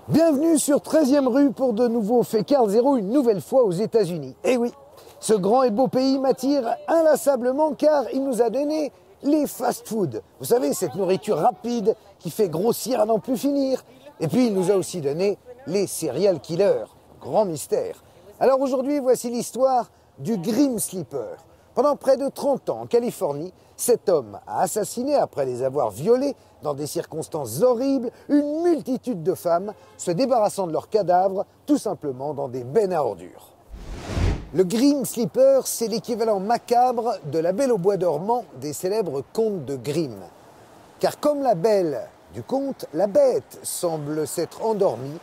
Bienvenue sur 13e rue pour de nouveaux faits Carl Zero, une nouvelle fois aux États-Unis. Eh oui, ce grand et beau pays m'attire inlassablement car il nous a donné les fast-foods. Vous savez, cette nourriture rapide qui fait grossir à n'en plus finir. Et puis il nous a aussi donné les serial killers. Grand mystère. Alors aujourd'hui, voici l'histoire du Grim Sleeper. Pendant près de 30 ans en Californie, cet homme a assassiné, après les avoir violés dans des circonstances horribles, une multitude de femmes, se débarrassant de leurs cadavres tout simplement dans des bennes à ordures. Le Grim Sleeper, c'est l'équivalent macabre de la Belle au bois dormant des célèbres contes de Grimm. Car comme la belle du conte, la bête semble s'être endormie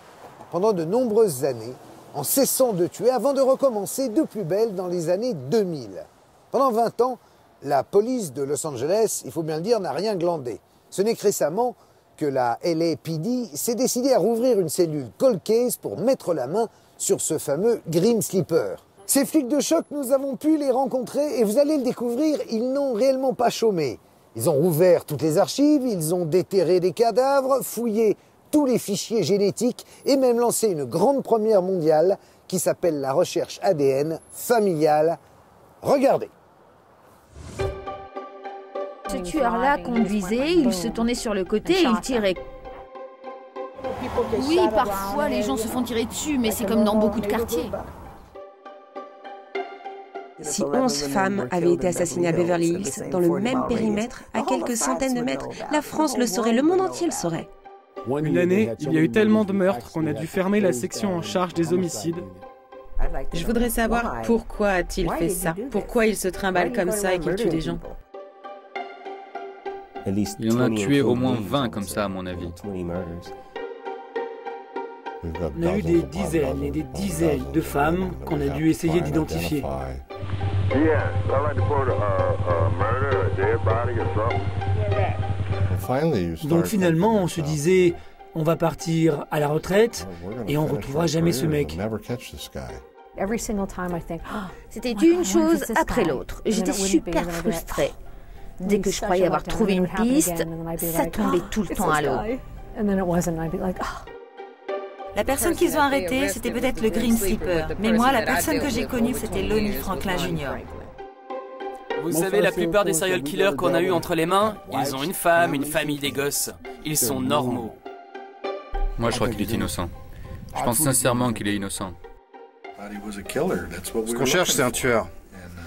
pendant de nombreuses années, en cessant de tuer avant de recommencer de plus belle dans les années 2000. Pendant 20 ans, la police de Los Angeles, il faut bien le dire, n'a rien glandé. Ce n'est que récemment que la LAPD s'est décidée à rouvrir une cellule cold case pour mettre la main sur ce fameux Grim Sleeper. Ces flics de choc, nous avons pu les rencontrer et vous allez le découvrir, ils n'ont réellement pas chômé. Ils ont rouvert toutes les archives, ils ont déterré des cadavres, fouillé tous les fichiers génétiques et même lancé une grande première mondiale qui s'appelle la recherche ADN familiale. Regardez. Ce tueur-là conduisait, il se tournait sur le côté et il tirait. Oui, parfois les gens se font tirer dessus, mais c'est comme dans beaucoup de quartiers. Si 11 femmes avaient été assassinées à Beverly Hills, dans le même périmètre, à quelques centaines de mètres, la France le saurait, le monde entier le saurait. Une année, il y a eu tellement de meurtres qu'on a dû fermer la section en charge des homicides. Je voudrais savoir pourquoi a-t-il fait ça? Pourquoi il se trimballe comme ça et qu'il tue des gens? Il en a tué au moins 20 comme ça, à mon avis. On a eu des dizaines et des dizaines de femmes qu'on a dû essayer d'identifier. Donc finalement, on se disait, on va partir à la retraite et on ne retrouvera jamais ce mec. C'était une chose après l'autre. J'étais super frustrée. Dès que je croyais avoir trouvé une piste, ça tombait tout le temps à l'eau. La personne qu'ils ont arrêtée, c'était peut-être le Grim Sleeper. Mais moi, la personne que j'ai connue, c'était Lonnie Franklin Jr. Vous savez, la plupart des serial killers qu'on a eu entre les mains, ils ont une femme, une famille, des gosses. Ils sont normaux. Moi, je crois qu'il est innocent. Je pense sincèrement qu'il est innocent. Ce qu'on cherche, c'est un tueur.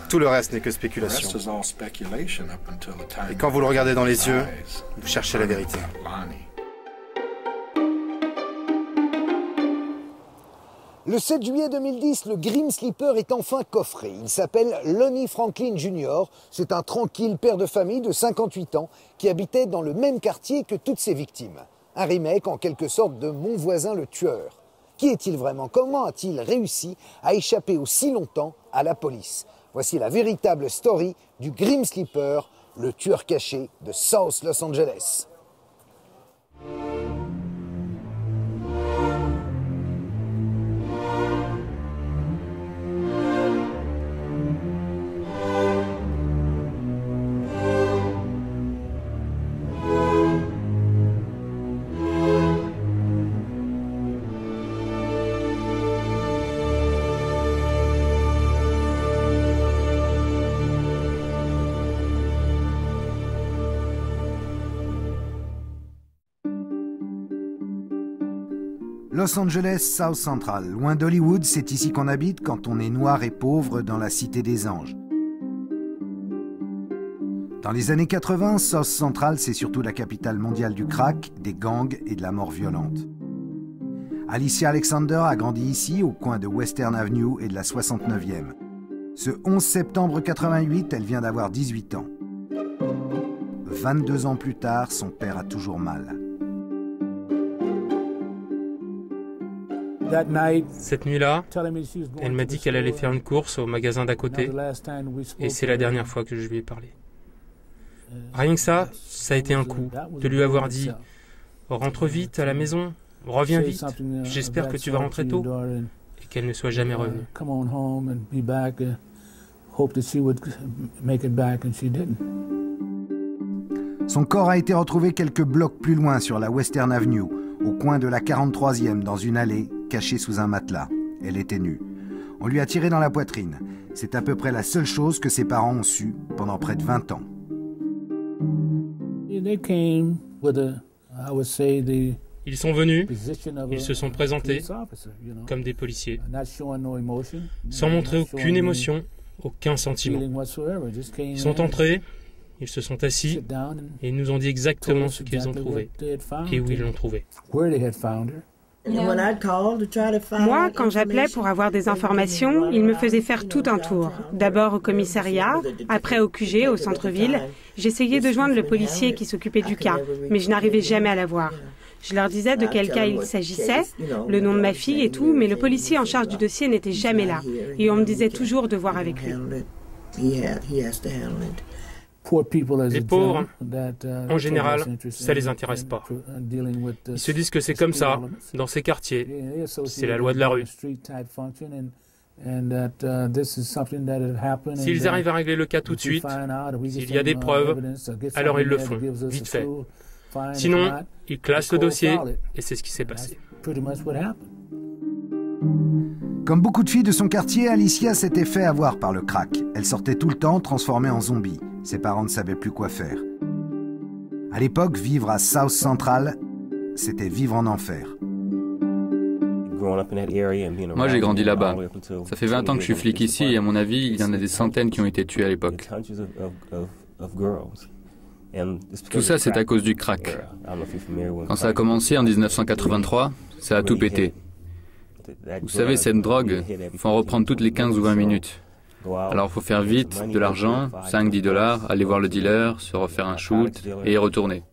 Tout le reste n'est que spéculation. Et quand vous le regardez dans les yeux, vous cherchez la vérité. Le 7 juillet 2010, le Grim Sleeper est enfin coffré. Il s'appelle Lonnie Franklin Jr. C'est un tranquille père de famille de 58 ans qui habitait dans le même quartier que toutes ses victimes. Un remake en quelque sorte de Mon voisin le tueur. Qui est-il vraiment? Comment a-t-il réussi à échapper aussi longtemps à la police? Voici la véritable story du Grim Sleeper, le tueur caché de South Los Angeles. Los Angeles South Central, loin d'Hollywood, c'est ici qu'on habite quand on est noir et pauvre dans la Cité des Anges. Dans les années 80, South Central, c'est surtout la capitale mondiale du crack, des gangs et de la mort violente. Alicia Alexander a grandi ici, au coin de Western Avenue et de la 69e. Ce 11 septembre 88, elle vient d'avoir 18 ans. 22 ans plus tard, son père a toujours mal. Cette nuit-là, elle m'a dit qu'elle allait faire une course au magasin d'à côté, et c'est la dernière fois que je lui ai parlé. Rien que ça a été un coup, de lui avoir dit « Rentre vite à la maison, reviens vite, j'espère que tu vas rentrer tôt », et qu'elle ne soit jamais revenue. Son corps a été retrouvé quelques blocs plus loin sur la Western Avenue, au coin de la 43e, dans une allée, cachée sous un matelas. Elle était nue. On lui a tiré dans la poitrine. C'est à peu près la seule chose que ses parents ont su pendant près de 20 ans. Ils sont venus, ils se sont présentés comme des policiers, sans montrer aucune émotion, aucun sentiment. Ils sont entrés, ils se sont assis et ils nous ont dit exactement ce qu'ils ont trouvé et où ils l'ont trouvé. Moi, quand j'appelais pour avoir des informations, ils me faisaient faire tout un tour. D'abord au commissariat, après au QG, au centre-ville. J'essayais de joindre le policier qui s'occupait du cas, mais je n'arrivais jamais à l'avoir. Je leur disais de quel cas il s'agissait, le nom de ma fille et tout, mais le policier en charge du dossier n'était jamais là. Et on me disait toujours de voir avec lui. Les pauvres, en général, ça les intéresse pas. Ils se disent que c'est comme ça, dans ces quartiers. C'est la loi de la rue. S'ils arrivent à régler le cas tout de suite, s'il y a des preuves, alors ils le font, vite fait. Sinon, ils classent le dossier et c'est ce qui s'est passé. Comme beaucoup de filles de son quartier, Alicia s'était fait avoir par le crack. Elle sortait tout le temps transformée en zombie. Ses parents ne savaient plus quoi faire. À l'époque, vivre à South Central, c'était vivre en enfer. Moi, j'ai grandi là-bas. Ça fait 20 ans que je suis flic ici et à mon avis, il y en a des centaines qui ont été tuées à l'époque. Tout ça, c'est à cause du crack. Quand ça a commencé en 1983, ça a tout pété. Vous savez, cette drogue, il faut en reprendre toutes les 15 ou 20 minutes. Alors il faut faire vite, de l'argent, 5-10 $, aller voir le dealer, se refaire un shoot et y retourner.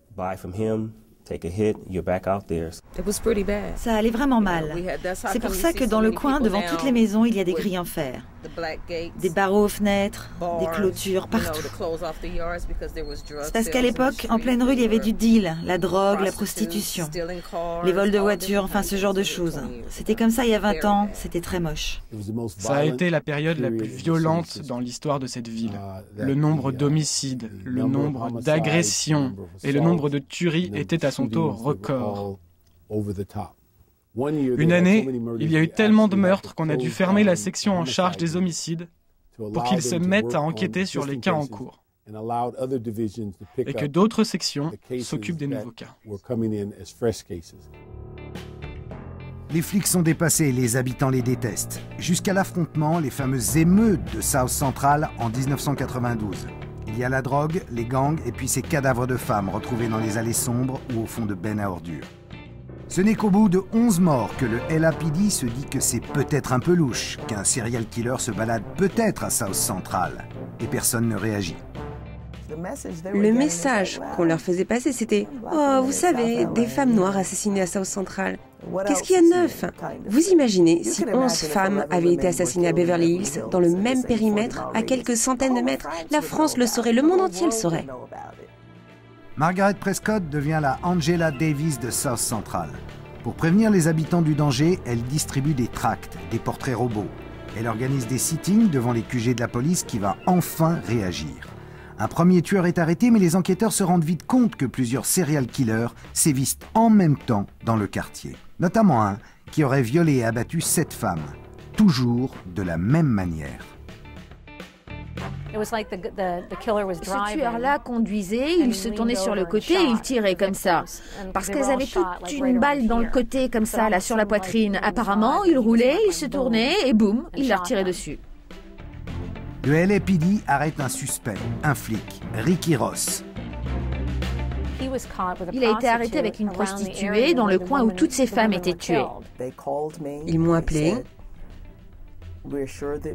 Ça allait vraiment mal. C'est pour ça que dans le coin, devant toutes les maisons, il y a des grilles en fer. Des barreaux aux fenêtres, des clôtures partout. C'est parce qu'à l'époque, en pleine rue, il y avait du deal, la drogue, la prostitution, les vols de voitures, enfin ce genre de choses. C'était comme ça il y a 20 ans, c'était très moche. Ça a été la période la plus violente dans l'histoire de cette ville. Le nombre d'homicides, le nombre d'agressions et le nombre de tueries étaient à son tour record. Une année, il y a eu tellement de meurtres qu'on a dû fermer la section en charge des homicides pour qu'ils se mettent à enquêter sur les cas en cours et que d'autres sections s'occupent des nouveaux cas. Les flics sont dépassés, les habitants les détestent. Jusqu'à l'affrontement, les fameuses émeutes de South Central en 1992. Il y a la drogue, les gangs et puis ces cadavres de femmes retrouvés dans les allées sombres ou au fond de bennes à ordures. Ce n'est qu'au bout de 11 morts que le LAPD se dit que c'est peut-être un peu louche, qu'un serial killer se balade peut-être à South Central. Et personne ne réagit. Le message qu'on leur faisait passer, c'était « Oh, vous savez, des femmes noires assassinées à South Central. Qu'est-ce qu'il y a de neuf ?» Vous imaginez si 11 femmes avaient été assassinées à Beverly Hills, dans le même périmètre, à quelques centaines de mètres. La France le saurait, le monde entier le saurait. Margaret Prescott devient la Angela Davis de South Central. Pour prévenir les habitants du danger, elle distribue des tracts, des portraits robots. Elle organise des sittings devant les QG de la police qui va enfin réagir. Un premier tueur est arrêté, mais les enquêteurs se rendent vite compte que plusieurs serial killers sévissent en même temps dans le quartier. Notamment un qui aurait violé et abattu 7 femmes, toujours de la même manière. Ce tueur-là conduisait, il se tournait sur le côté et il tirait comme ça. Parce qu'elles avaient toute une balle dans le côté comme ça, là, sur la poitrine. Apparemment, il roulait, il se tournait et boum, il leur tirait dessus. Le LAPD arrête un suspect, un flic, Ricky Ross. Il a été arrêté avec une prostituée dans le coin où toutes ces femmes étaient tuées. Ils m'ont appelé.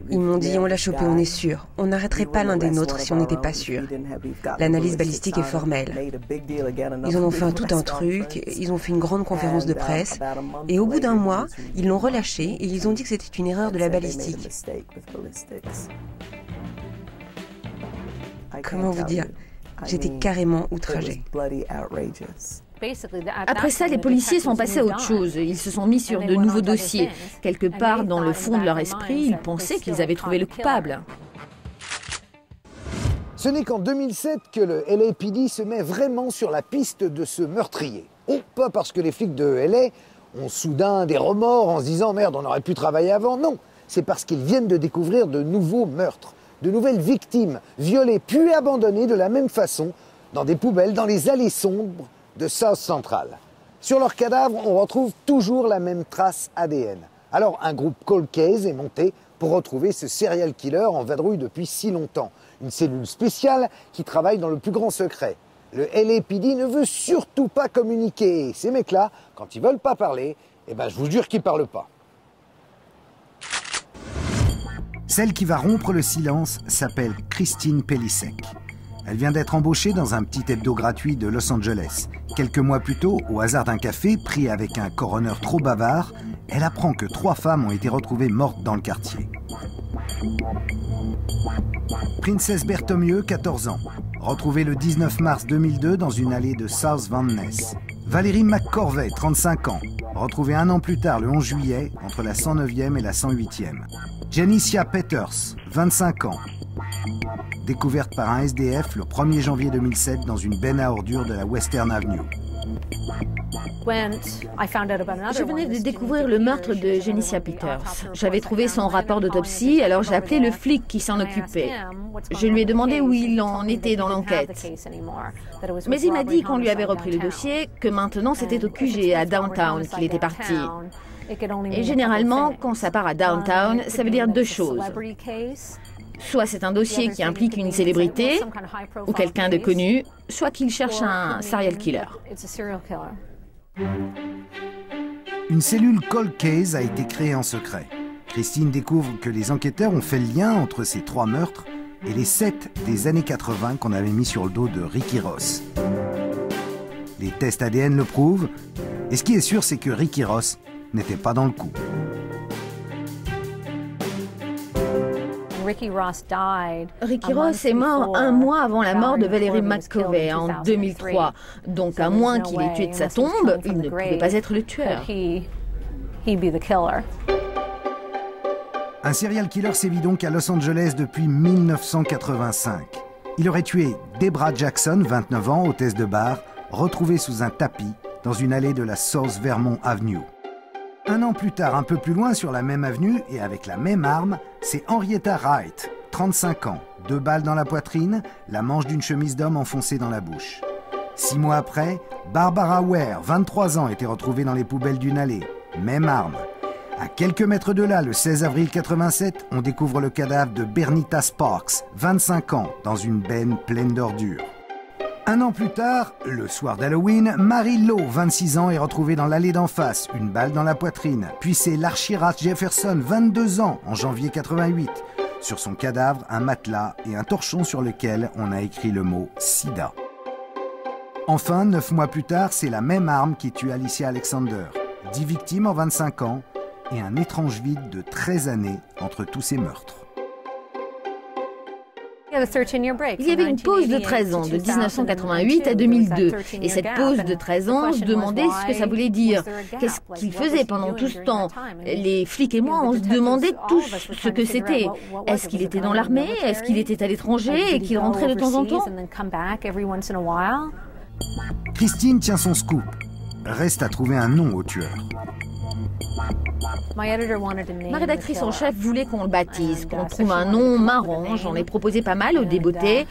Ils m'ont dit, on l'a chopé, on est sûr. On n'arrêterait pas l'un des nôtres si on n'était pas sûr. L'analyse balistique est formelle. Ils en ont fait tout un truc, ils ont fait une grande conférence de presse, et au bout d'un mois, ils l'ont relâché et ils ont dit que c'était une erreur de la balistique. Comment vous dire? J'étais carrément outragée. Après ça, les policiers sont passés à autre chose. Ils se sont mis sur de nouveaux dossiers. Quelque part dans le fond de leur esprit, ils pensaient qu'ils avaient trouvé le coupable. Ce n'est qu'en 2007 que le LAPD se met vraiment sur la piste de ce meurtrier. Oh, pas parce que les flics de LA ont soudain des remords en se disant « Merde, on aurait pu travailler avant ». Non, c'est parce qu'ils viennent de découvrir de nouveaux meurtres, de nouvelles victimes, violées puis abandonnées de la même façon dans des poubelles, dans les allées sombres de South Central. Sur leurs cadavres, on retrouve toujours la même trace ADN. Alors un groupe Cold Case est monté pour retrouver ce serial killer en vadrouille depuis si longtemps. Une cellule spéciale qui travaille dans le plus grand secret. Le LAPD ne veut surtout pas communiquer. Ces mecs-là, quand ils veulent pas parler, eh ben je vous jure qu'ils parlent pas. Celle qui va rompre le silence s'appelle Christine Pelisek. Elle vient d'être embauchée dans un petit hebdo gratuit de Los Angeles. Quelques mois plus tôt, au hasard d'un café, pris avec un coroner trop bavard, elle apprend que 3 femmes ont été retrouvées mortes dans le quartier. Princess Berthomieux, 14 ans, retrouvée le 19 mars 2002 dans une allée de South Van Ness. Valérie McCorvey, 35 ans, retrouvée un an plus tard le 11 juillet entre la 109e et la 108e. Janicia Peters, 25 ans, découverte par un SDF le 1er janvier 2007 dans une benne à ordures de la Western Avenue. Je venais de découvrir le meurtre de Janicia Peters. J'avais trouvé son rapport d'autopsie, alors j'ai appelé le flic qui s'en occupait. Je lui ai demandé où il en était dans l'enquête. Mais il m'a dit qu'on lui avait repris le dossier, que maintenant c'était au QG à Downtown qu'il était parti. Et généralement, quand ça part à Downtown, ça veut dire 2 choses. Soit c'est un dossier qui implique une célébrité ou quelqu'un de connu, soit qu'il cherche un serial killer. Une cellule Cold Case a été créée en secret. Christine découvre que les enquêteurs ont fait le lien entre ces 3 meurtres et les 7 des années 80 qu'on avait mis sur le dos de Ricky Ross. Les tests ADN le prouvent, et ce qui est sûr, c'est que Ricky Ross n'était pas dans le coup. Ricky Ross est mort 1 mois avant la mort de Valerie McCorvey en 2003. Donc, à moins qu'il ait tué de sa tombe, il ne pouvait pas être le tueur. Un serial killer sévit donc à Los Angeles depuis 1985. Il aurait tué Debra Jackson, 29 ans, hôtesse de bar, retrouvée sous un tapis dans une allée de la South Vermont Avenue. 1 an plus tard, un peu plus loin sur la même avenue et avec la même arme, c'est Henrietta Wright, 35 ans, 2 balles dans la poitrine, la manche d'une chemise d'homme enfoncée dans la bouche. 6 mois après, Barbara Ware, 23 ans, était retrouvée dans les poubelles d'une allée, même arme. À quelques mètres de là, le 16 avril 87, on découvre le cadavre de Bernita Sparks, 25 ans, dans une benne pleine d'ordures. 1 an plus tard, le soir d'Halloween, Mary Lowe, 26 ans, est retrouvée dans l'allée d'en face, une balle dans la poitrine. Puis c'est Larshira Jefferson, 22 ans, en janvier 88. Sur son cadavre, un matelas et un torchon sur lequel on a écrit le mot « sida ». Enfin, 9 mois plus tard, c'est la même arme qui tue Alicia Alexander. 10 victimes en 25 ans et un étrange vide de 13 années entre tous ces meurtres. Il y avait une pause de 13 ans, de 1988 à 2002. Et cette pause de 13 ans, on se demandait ce que ça voulait dire. Qu'est-ce qu'il faisait pendant tout ce temps? Les flics et moi, on se demandait tous ce que c'était. Est-ce qu'il était dans l'armée? Est-ce qu'il était à l'étranger et qu'il rentrait de temps en temps? Christine tient son scoop. Reste à trouver un nom au tueur. Ma rédactrice en chef voulait qu'on le baptise, qu'on trouve un nom marrant. J'en ai proposé pas mal au débeauté.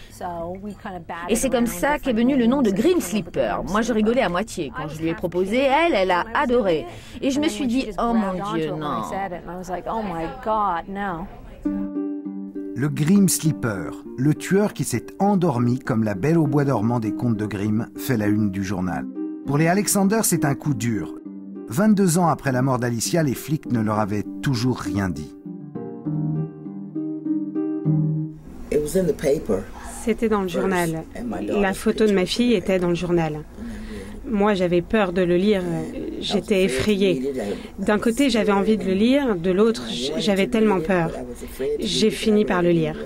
Et c'est comme ça qu'est venu le nom de Grim Sleeper. Moi, je rigolais à moitié quand je lui ai proposé. Elle a adoré. Et je me suis dit, oh mon Dieu, non. Le Grim Sleeper, le tueur qui s'est endormi comme la belle au bois dormant des contes de Grimm, fait la une du journal. Pour les Alexander, c'est un coup dur. 22 ans après la mort d'Alicia, les flics ne leur avaient toujours rien dit. C'était dans le journal. La photo de ma fille était dans le journal. Moi, j'avais peur de le lire. J'étais effrayée. D'un côté, j'avais envie de le lire. De l'autre, j'avais tellement peur. J'ai fini par le lire.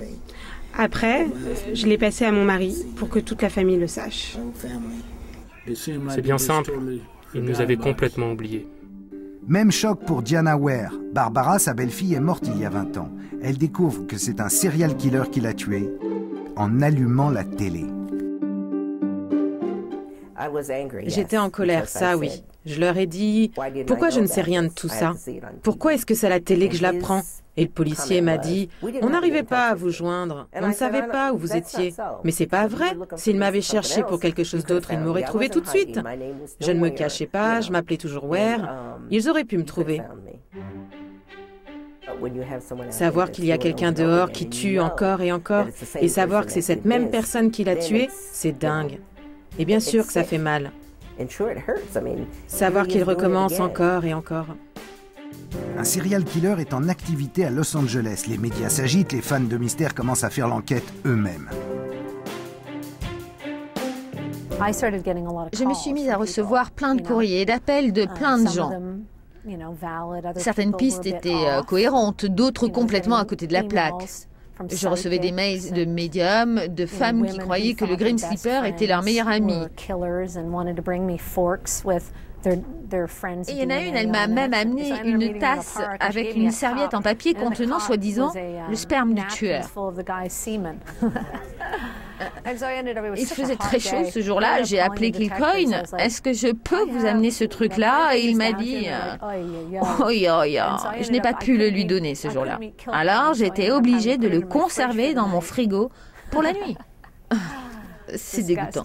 Après, je l'ai passé à mon mari pour que toute la famille le sache. C'est bien simple. Il nous avait complètement oubliés. Même choc pour Diana Ware. Barbara, sa belle-fille, est morte il y a 20 ans. Elle découvre que c'est un serial killer qui l'a tuée en allumant la télé. J'étais en colère, ça oui. Je leur ai dit, pourquoi je ne sais rien de tout ça? Pourquoi est-ce que c'est à la télé que je l'apprends? Et le policier m'a dit, on n'arrivait pas à vous joindre, on ne savait pas où vous étiez. Mais c'est pas vrai. S'ils m'avaient cherché pour quelque chose d'autre, ils m'auraient trouvé tout de suite. Je ne me cachais pas, je m'appelais toujours Ware. Ils auraient pu me trouver. Savoir qu'il y a quelqu'un dehors qui tue encore et encore, et savoir que c'est cette même personne qui l'a tué, c'est dingue. Et bien sûr que ça fait mal. Savoir qu'il recommence encore et encore. Un serial killer est en activité à Los Angeles. Les médias s'agitent, les fans de mystère commencent à faire l'enquête eux-mêmes. Je me suis mise à recevoir plein de courriers et d'appels de plein de gens. Certaines pistes étaient cohérentes, d'autres complètement à côté de la plaque. Je recevais des mails de médiums, de femmes qui croyaient que le Grim Sleeper était leur meilleur ami. Et il y en a une, elle m'a même amené une tasse avec une serviette en papier contenant, soi-disant, le sperme du tueur. Il faisait très chaud ce jour-là, j'ai appelé Kilcoyne. Est-ce que je peux vous amener ce truc-là? Et il m'a dit, je n'ai pas pu le lui donner ce jour-là. Alors j'ai été obligée de le conserver dans mon frigo pour la nuit. C'est dégoûtant.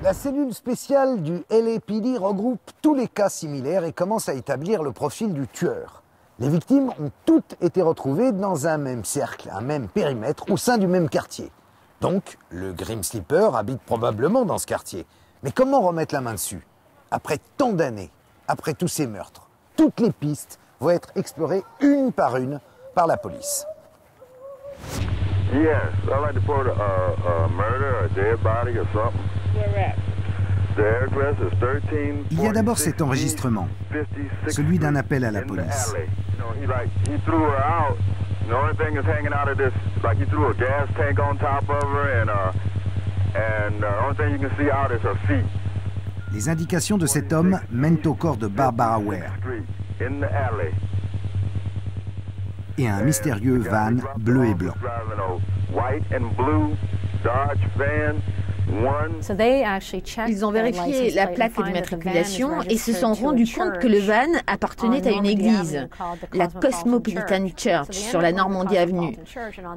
La cellule spéciale du LAPD regroupe tous les cas similaires et commence à établir le profil du tueur. Les victimes ont toutes été retrouvées dans un même cercle, un même périmètre, au sein du même quartier. Donc, le Grim Sleeper habite probablement dans ce quartier. Mais comment remettre la main dessus? Après tant d'années, après tous ces meurtres, toutes les pistes vont être explorées une par la police. Yes, I'd like to report a murder, a dead body or something. Il y a d'abord cet enregistrement, celui d'un appel à la police. Les indications de cet homme mènent au corps de Barbara Ware et à un mystérieux van bleu et blanc. Ils ont vérifié la plaque d'immatriculation et se sont rendus compte que le van appartenait à une église, la Cosmopolitan Church, sur la Normandie Avenue.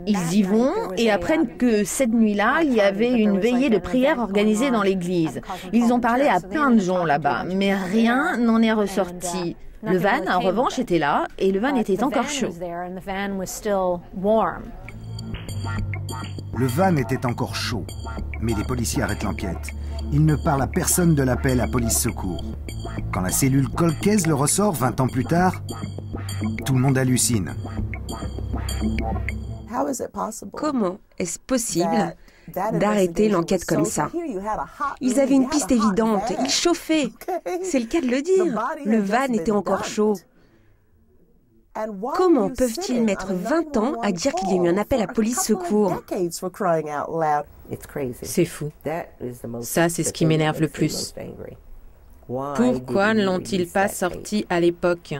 Ils y vont et apprennent que cette nuit-là, il y avait une veillée de prière organisée dans l'église. Ils ont parlé à plein de gens là-bas, mais rien n'en est ressorti. Le van, en revanche, était là et le van était encore chaud. Le van était encore chaud, mais les policiers arrêtent l'enquête. Ils ne parlent à personne de l'appel à police secours. Quand la cellule Cold Case le ressort 20 ans plus tard, tout le monde hallucine. Comment est-ce possible d'arrêter l'enquête comme ça? Ils avaient une piste évidente, ils chauffaient. C'est le cas de le dire. Le van était encore chaud. Comment peuvent-ils mettre 20 ans à dire qu'il y a eu un appel à police secours? C'est fou. Ça, c'est ce qui m'énerve le plus. Pourquoi ne l'ont-ils pas sorti à l'époque?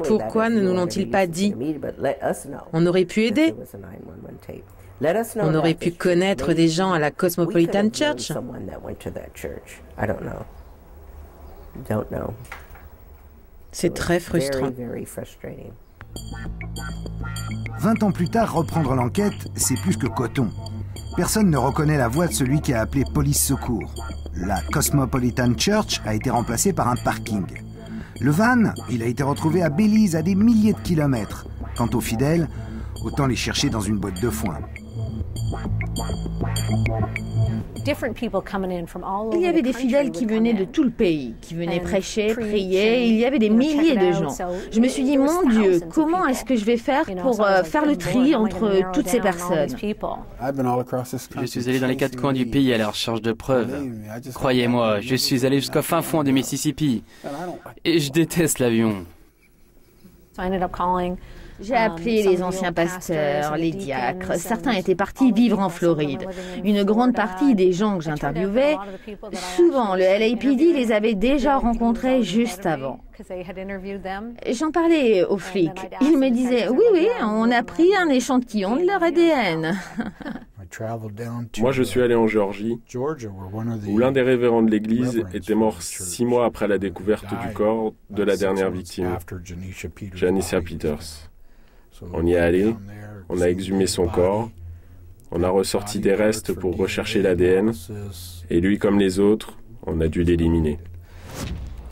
Pourquoi ne nous l'ont-ils pas dit? On aurait pu aider. On aurait pu connaître des gens à la Cosmopolitan Church. C'est très frustrant. 20 ans plus tard, reprendre l'enquête, c'est plus que coton. Personne ne reconnaît la voix de celui qui a appelé police secours. La Cosmopolitan Church a été remplacée par un parking. Le van, il a été retrouvé à Belize, à des milliers de kilomètres. Quant aux fidèles, autant les chercher dans une boîte de foin. Il y avait des fidèles qui venaient de tout le pays, qui venaient prêcher, prier, il y avait des milliers de gens. Je me suis dit, mon Dieu, comment est-ce que je vais faire pour faire le tri entre toutes ces personnes? Je suis allé dans les quatre coins du pays à la recherche de preuves. Croyez-moi, je suis allé jusqu'au fin fond du Mississippi. Et je déteste l'avion. J'ai appelé les anciens pasteurs, les diacres. Certains étaient partis vivre en Floride. Une grande partie des gens que j'interviewais, souvent le LAPD les avait déjà rencontrés juste avant. J'en parlais aux flics. Ils me disaient, oui, on a pris un échantillon de leur ADN. Moi, je suis allé en Géorgie, où l'un des révérends de l'église était mort 6 mois après la découverte du corps de la dernière victime, Janecia Peters. On y est allé, on a exhumé son corps, on a ressorti des restes pour rechercher l'ADN, et lui comme les autres, on a dû l'éliminer.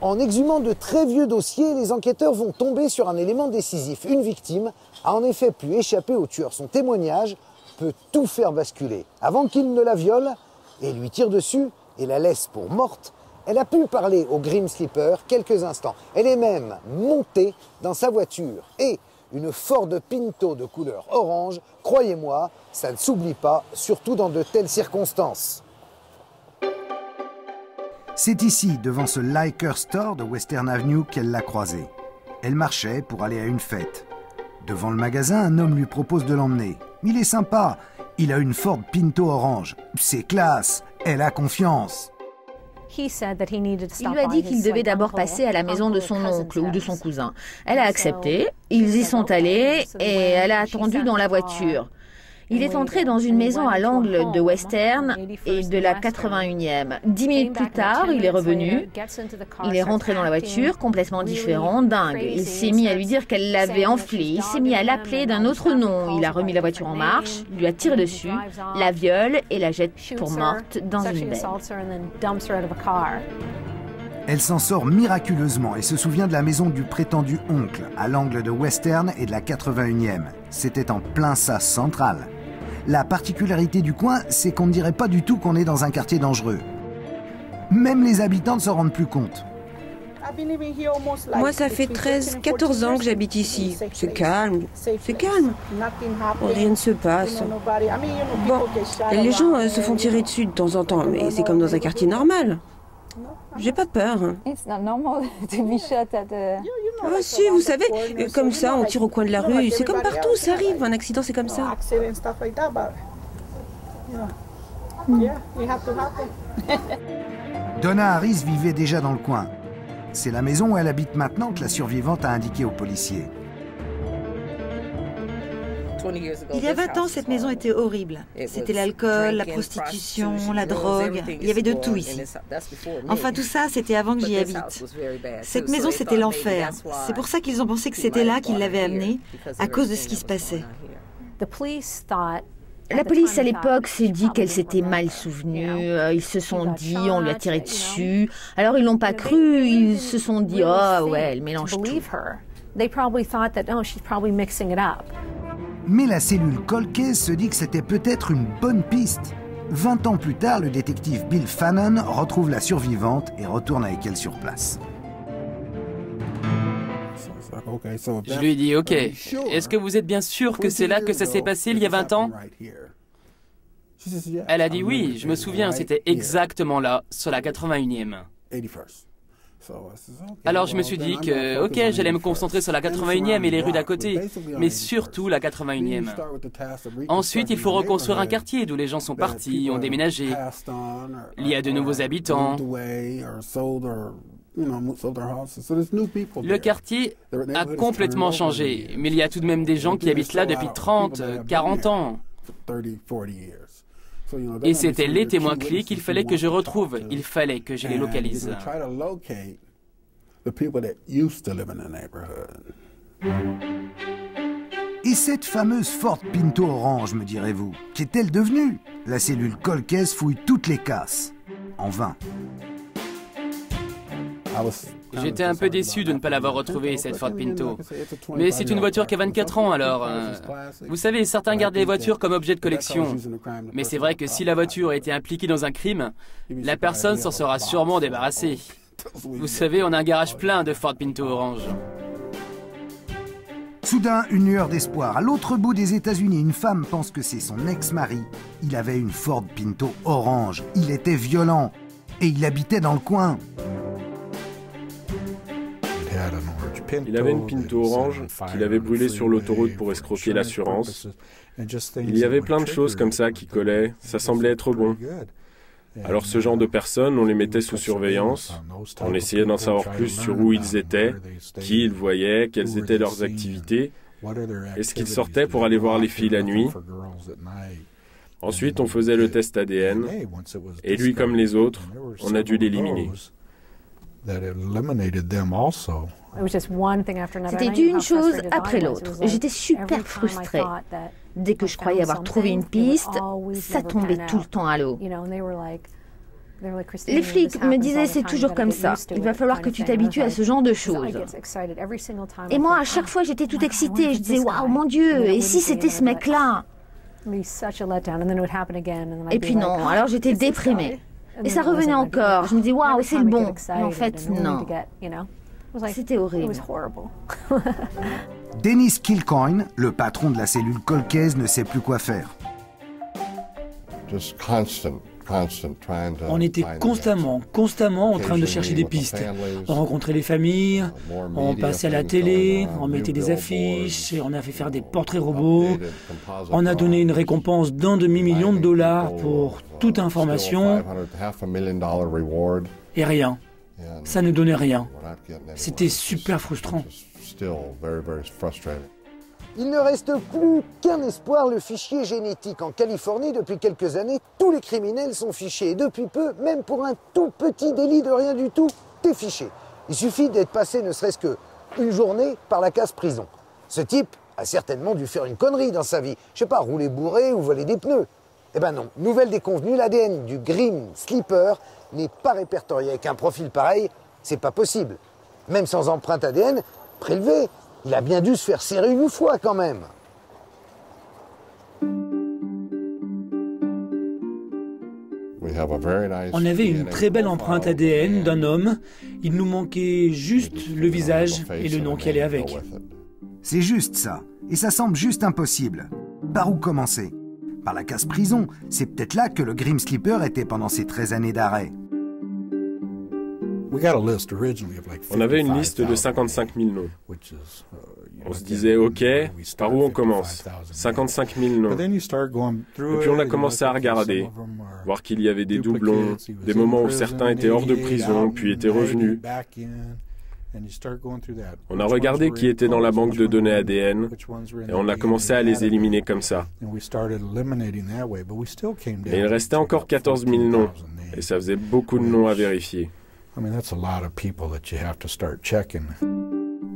En exhumant de très vieux dossiers, les enquêteurs vont tomber sur un élément décisif. Une victime a en effet pu échapper au tueur. Son témoignage peut tout faire basculer. Avant qu'il ne la viole et lui tire dessus et la laisse pour morte, elle a pu parler au Grim Sleeper quelques instants. Elle est même montée dans sa voiture. Et une Ford Pinto de couleur orange, croyez-moi, ça ne s'oublie pas, surtout dans de telles circonstances. C'est ici, devant ce Liquor Store de Western Avenue, qu'elle l'a croisé. Elle marchait pour aller à une fête. Devant le magasin, un homme lui propose de l'emmener. Il est sympa, il a une Ford Pinto orange. C'est classe, elle a confiance. Il lui a dit qu'il devait d'abord passer à la maison de son oncle ou de son cousin. Elle a accepté, ils y sont allés et elle a attendu dans la voiture. Il est entré dans une maison à l'angle de Western et de la 81e. 10 minutes plus tard, il est revenu. Il est rentré dans la voiture, complètement différent, dingue. Il s'est mis à lui dire qu'elle l'avait enflé. Il s'est mis à l'appeler d'un autre nom. Il a remis la voiture en marche, lui a tiré dessus, la viole et la jette pour morte dans une benne. Elle s'en sort miraculeusement et se souvient de la maison du prétendu oncle, à l'angle de Western et de la 81e. C'était en plein sas central. La particularité du coin, c'est qu'on ne dirait pas du tout qu'on est dans un quartier dangereux. Même les habitants ne s'en rendent plus compte. Moi, ça fait 13-14 ans que j'habite ici. C'est calme, c'est calme. Rien ne se passe. Bon, les gens se font tirer dessus de temps en temps, mais c'est comme dans un quartier normal. J'ai pas peur. Ah si, vous savez, comme ça, on tire au coin de la rue. C'est comme partout, ça arrive. Un accident, c'est comme ça. Donna Harris vivait déjà dans le coin. C'est la maison où elle habite maintenant que la survivante a indiqué aux policiers. Il y a 20 ans, cette maison était horrible. C'était l'alcool, la prostitution, la drogue. Il y avait de tout ici. Enfin, tout ça, c'était avant que j'y habite. Cette maison, c'était l'enfer. C'est pour ça qu'ils ont pensé que c'était là qu'ils l'avaient amenée, à cause de ce qui se passait. La police à l'époque s'est dit qu'elle s'était mal souvenue. Ils se sont dit, on lui a tiré dessus. Alors ils l'ont pas cru. Ils se sont dit, oh ouais, elle mélange tout. Mais la cellule Cold Case se dit que c'était peut-être une bonne piste. 20 ans plus tard, le détective Bill Fannon retrouve la survivante et retourne avec elle sur place. Je lui ai dit, ok, est-ce que vous êtes bien sûr que c'est là que ça s'est passé il y a 20 ans? Elle a dit oui, je me souviens, c'était exactement là, sur la 81e. Alors je me suis dit que, ok, j'allais me concentrer sur la 81e et les rues d'à côté, mais surtout la 81e. Ensuite, il faut reconstruire un quartier d'où les gens sont partis, ont déménagé. Il y a de nouveaux habitants. Le quartier a complètement changé, mais il y a tout de même des gens qui habitent là depuis 30, 40 ans. Et c'était les témoins clés qu'il fallait que je retrouve, il fallait que je les localise. Et cette fameuse Ford Pinto orange, me direz-vous, qu'est-elle devenue? La cellule Cold Case fouille toutes les casses. En vain. J'étais un peu déçu de ne pas l'avoir retrouvée, cette Ford Pinto. Mais c'est une voiture qui a 24 ans, alors... Vous savez, certains gardent les voitures comme objet de collection. Mais c'est vrai que si la voiture a été impliquée dans un crime, la personne s'en sera sûrement débarrassée. Vous savez, on a un garage plein de Ford Pinto orange. Soudain, une lueur d'espoir. À l'autre bout des États-Unis, une femme pense que c'est son ex-mari. Il avait une Ford Pinto orange. Il était violent. Et il habitait dans le coin. Il avait une Pinto orange qu'il avait brûlée sur l'autoroute pour escroquer l'assurance. Il y avait plein de choses comme ça qui collaient, ça semblait être bon. Alors ce genre de personnes, on les mettait sous surveillance, on essayait d'en savoir plus sur où ils étaient, qui ils voyaient, quelles étaient leurs activités, est-ce qu'ils sortaient pour aller voir les filles la nuit. Ensuite, on faisait le test ADN, et lui comme les autres, on a dû l'éliminer. C'était une chose après l'autre. J'étais super frustrée. Dès que je croyais avoir trouvé une piste, ça tombait tout le temps à l'eau. Les flics me disaient c'est toujours comme ça, il va falloir que tu t'habitues à ce genre de choses. Et moi, à chaque fois, j'étais toute excitée, je disais waouh, mon Dieu, et si c'était ce mec-là? Et puis non, alors j'étais déprimée. Et ça revenait encore, je me disais waouh, c'est le bon. Mais en fait, non. C'était horrible. Dennis Kilcoyne, le patron de la cellule Colcaise, ne sait plus quoi faire. On était constamment en train de chercher des pistes. On rencontrait les familles, on passait à la télé, on mettait des affiches, et on a fait faire des portraits robots. On a donné une récompense d'1 demi-million de dollars pour toute information. Et rien. Ça ne donnait rien. C'était super frustrant. Il ne reste plus qu'un espoir, le fichier génétique. En Californie, depuis quelques années, tous les criminels sont fichés. Et depuis peu, même pour un tout petit délit de rien du tout, t'es fiché. Il suffit d'être passé ne serait-ce qu'une journée par la case prison. Ce type a certainement dû faire une connerie dans sa vie. Je sais pas, rouler bourré ou voler des pneus. Eh ben non, nouvelle déconvenue, l'ADN du Grim Sleeper n'est pas répertorié. Avec un profil pareil, c'est pas possible. Même sans empreinte ADN prélevée, il a bien dû se faire serrer une fois quand même. On avait une très belle empreinte ADN d'un homme. Il nous manquait juste le visage et le nom qui allait avec. C'est juste ça. Et ça semble juste impossible. Par où commencer? Par la case prison. C'est peut-être là que le Grim Sleeper était pendant ces 13 années d'arrêt. On avait une liste de 55 000 noms. On se disait, OK, par où on commence? 55 000 noms. Et puis on a commencé à regarder, voir qu'il y avait des doublons, des moments où certains étaient hors de prison, puis étaient revenus. On a regardé qui était dans la banque de données ADN, et on a commencé à les éliminer comme ça. Et il restait encore 14 000 noms, et ça faisait beaucoup de noms à vérifier.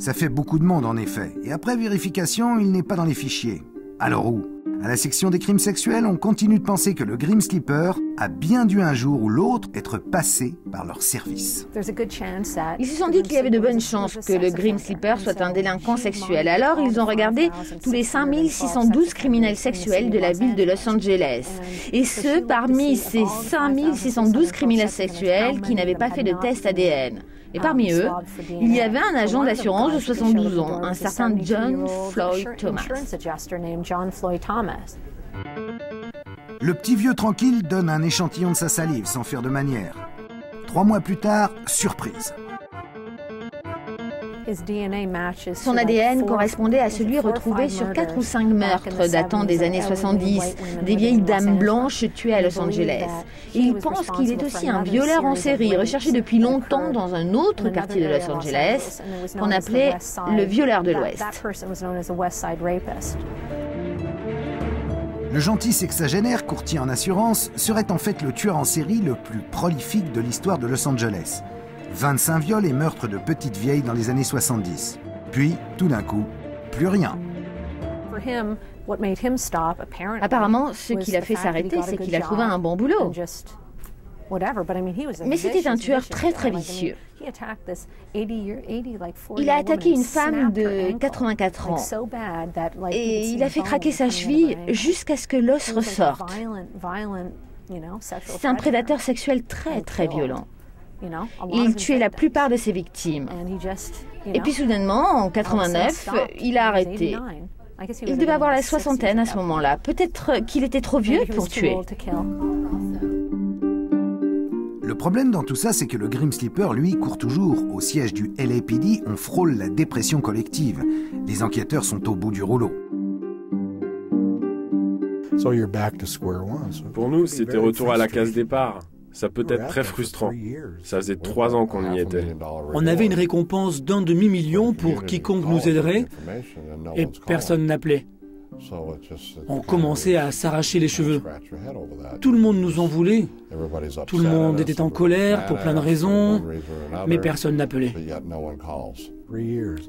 Ça fait beaucoup de monde en effet, et après vérification, il n'est pas dans les fichiers. Alors où? À la section des crimes sexuels, on continue de penser que le Grim Sleeper a bien dû un jour ou l'autre être passé par leur service. Ils se sont dit qu'il y avait de bonnes chances que le Grim Sleeper soit un délinquant sexuel. Alors ils ont regardé tous les 5612 criminels sexuels de la ville de Los Angeles. Et ce, parmi ces 5612 criminels sexuels qui n'avaient pas fait de test ADN. Et parmi eux, il y avait un agent d'assurance de 72 ans, un certain John Floyd Thomas. Le petit vieux tranquille donne un échantillon de sa salive sans faire de manière. 3 mois plus tard, surprise. Son ADN correspondait à celui retrouvé sur 4 ou 5 meurtres datant des années 70, des vieilles dames blanches tuées à Los Angeles. Et il pense qu'il est aussi un violeur en série, recherché depuis longtemps dans un autre quartier de Los Angeles, qu'on appelait le violeur de l'Ouest. Le gentil sexagénaire, courtier en assurance, serait en fait le tueur en série le plus prolifique de l'histoire de Los Angeles. 25 viols et meurtres de petites vieilles dans les années 70. Puis, tout d'un coup, plus rien. Apparemment, ce qui l'a fait s'arrêter, c'est qu'il a trouvé un bon boulot. Mais c'était un tueur très très vicieux. Il a attaqué une femme de 84 ans et il a fait craquer sa cheville jusqu'à ce que l'os ressorte. C'est un prédateur sexuel très très violent. Il tuait la plupart de ses victimes. Et puis soudainement, en 89, il a arrêté. Il devait avoir la soixantaine à ce moment-là. Peut-être qu'il était trop vieux pour tuer. Le problème dans tout ça, c'est que le Grim Sleeper, lui, court toujours. Au siège du LAPD, on frôle la dépression collective. Les enquêteurs sont au bout du rouleau. Pour nous, c'était retour à la case départ. Ça peut être très frustrant. Ça faisait 3 ans qu'on y était. On avait une récompense d'1 demi-million pour quiconque nous aiderait, et personne n'appelait. On commençait à s'arracher les cheveux. Tout le monde nous en voulait. Tout le monde était en colère pour plein de raisons, mais personne n'appelait.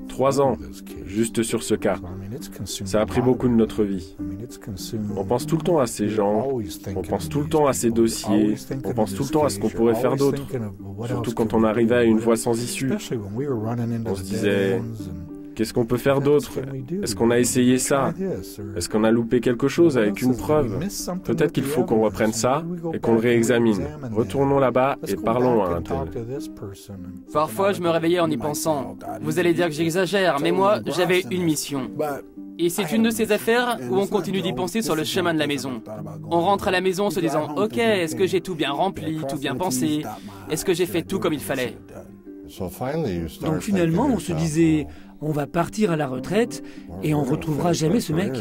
3 ans, juste sur ce cas. Ça a pris beaucoup de notre vie. On pense tout le temps à ces gens, on pense tout le temps à ces dossiers, on pense tout le temps à ce qu'on pourrait faire d'autre. Surtout quand on arrivait à une voie sans issue. On se disait... Qu'est-ce qu'on peut faire d'autre? Est-ce qu'on a essayé ça? Est-ce qu'on a loupé quelque chose avec une preuve? Peut-être qu'il faut qu'on reprenne ça et qu'on le réexamine. Retournons là-bas et parlons à un tel. Parfois, je me réveillais en y pensant. Vous allez dire que j'exagère, mais moi, j'avais une mission. Et c'est une de ces affaires où on continue d'y penser sur le chemin de la maison. On rentre à la maison en se disant « Ok, est-ce que j'ai tout bien rempli, tout bien pensé? Est-ce que j'ai fait tout comme il fallait ?» Donc finalement, on se disait... On va partir à la retraite et on retrouvera jamais ce mec.